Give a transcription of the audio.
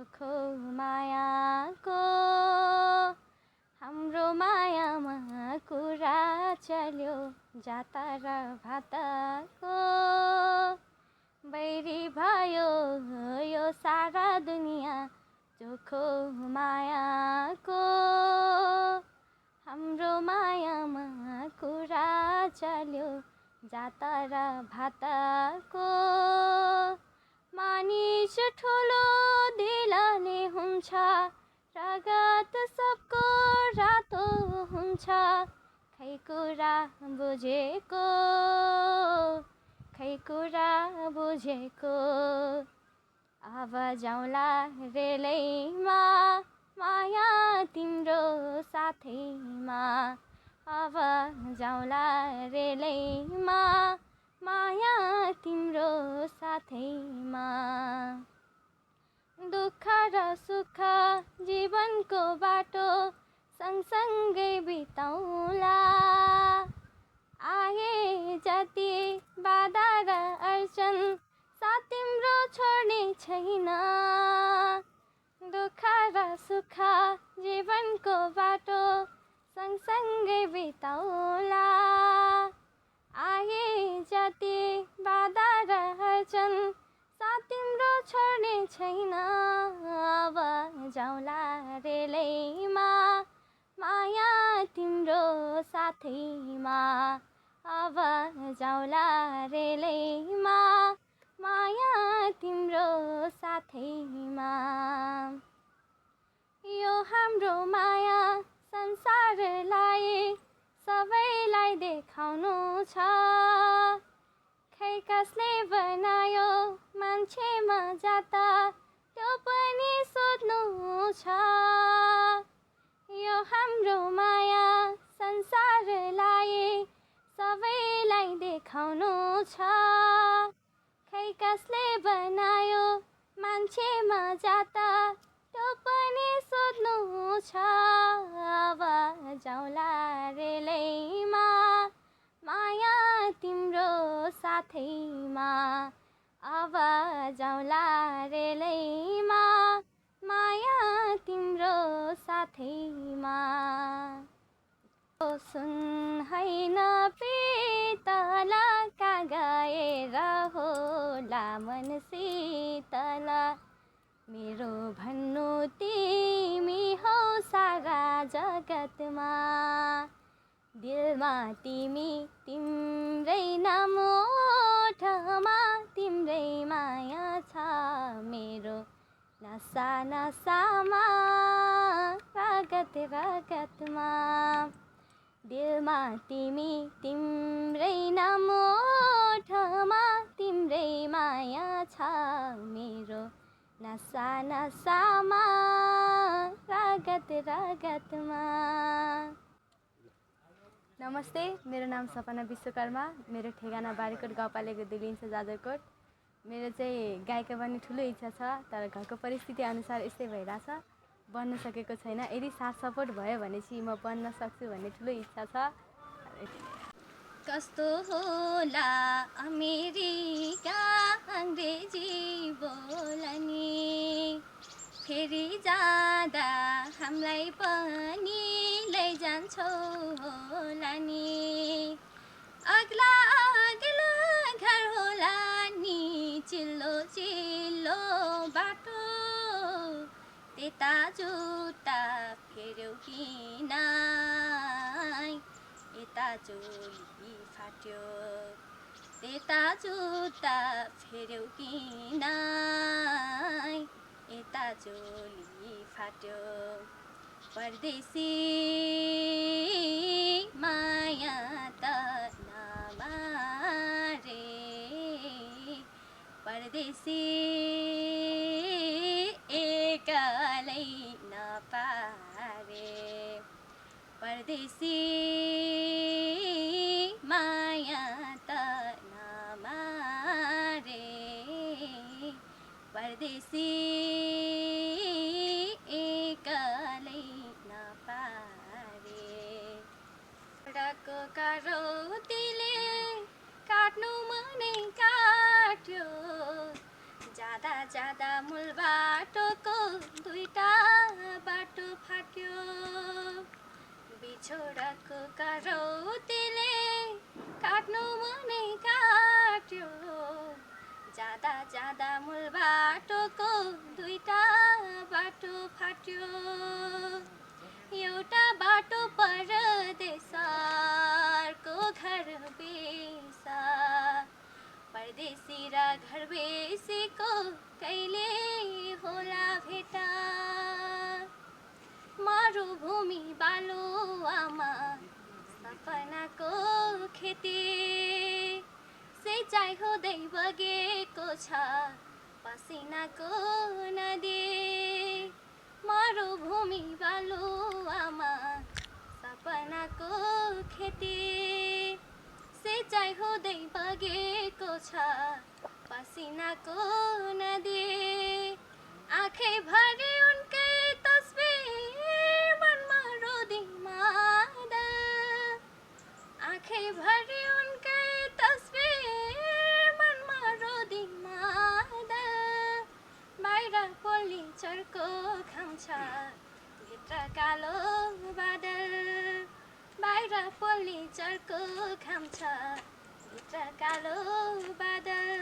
चोखो मायाको हाम्रो मायामा कुरा चल्यो जाता र भाताको बैरी भयो यो सारा दुनिया चोखो मायाको हाम्रो मायामा कुरा चल्यो जाता र भाताको मानिस ठुलो दिलले हुन्छ रगत सबको रातो हुन्छ खै कुरा बुझेको अब जाउँला रेलैमा माया तिम्रो साथैमा अब जाउँला रेलैमा माया तिम्रो साथैमा दुःख र सुख जीवनको बाटो सँगसँगै बिताउला आए जति बाधा र अर्चन साथ तिम्रो छोड्ने छैन दुःख र सुख जीवनको बाटो सँगसँगै बिताउला आए जति बाधा र अर्चन साथ तिम्रो छोड्ने छैन अब जाउँला रेलैमा माया तिम्रो साथैमा अब जाउँला रेलैमा माया तिम्रो साथैमा यो हाम्रो माया संसारलाई सबैलाई देखाउनु छ खै कसले बनायो मान्छेमा जाता त्यो पनि सोध्नु छ यो हाम्रो माया संसारलाई सबैलाई देखाउनु छ खै कसले बनायो मान्छेमा जाता त्यो पनि सोध्नु छ अब जाउँला रेलैमा माया तिम्रो साथैमा अब जाउँला रेलैमा माया तिम्रो साथैमा सुन हैन पितल कहाँ गएर होला मन शीतल मेरो भन्नु तिमी हौ सारा जगतमा दिलमा तिमी तिम्रै नाम ओठमा तिम्रै माया छ मेरो नसा नसामा रगत रगतमा दिलमा तिमी तिम्रै नाम ओठमा तिम्रै माया छ मेरो नसा नसामा रगत रगतमा। नमस्ते, मेरो नाम सपना विश्वकर्मा, मेरो ठेगाना बारीकोट गाउँपालिका 2 लिन्छ जाजरकोट। मेरो चाहिँ गायिका बन्ने ठुलो इच्छा छ, तर घरको परिस्थिति अनुसार यस्तै भइरहेछ, बन्न सकेको छैन। यदि साथ सपोर्ट भयो भने चाहिँ म बन्न सक्छु भन्ने ठुलो इच्छा छ। कस्तो होला अमेरिका अङ्ग्रेजी बोल्ने फेरि जाँदा हामीलाई पनि लैजान्छौ होला नि अग्ला अग्ला घर होला नि चिल्लो चिल्लो बाटो त्यता जुत्ता फेर्यौ किन यता चोली फाट्यो त्यता जुत्ता फेर्यौ किन यता चोली फाट्यो परदेशी माया त नमारे परदेशी एक्लै नपारे परदेशी माया त नमारे परदेशी एक्लै नपारे डको करौतीले काट्नु मनै काट्यो जाँदा जाँदा मूल बाटोको काट्नु मनै काट्यो जाँदा जाँदा मूल बाटोको दुईटा बाटो फाट्यो एउटा बाटो परदेश अर्को घर बेसा परदेशी र घर बेसीको कहिले होला भेटा मरुभूमि बालुवामा सपनाको खेती सिँचाइ हुँदै बगेको छ पसिनाको नदी मरुभूमि बालुवामा सपनाको खेती सिँचाइ हुँदै बगेको छ पसिनाको नदी आँखै भरि उनकै तस्बिर मनमा रोदी मादा आँखै भरि उनकै तस्बिर मनमा रोदी मादा बाहिर पोल्ने चर्को घाम छ भित्र कालो बादल बाहिर पोल्ने चर्को घाम छ भित्र कालो बादल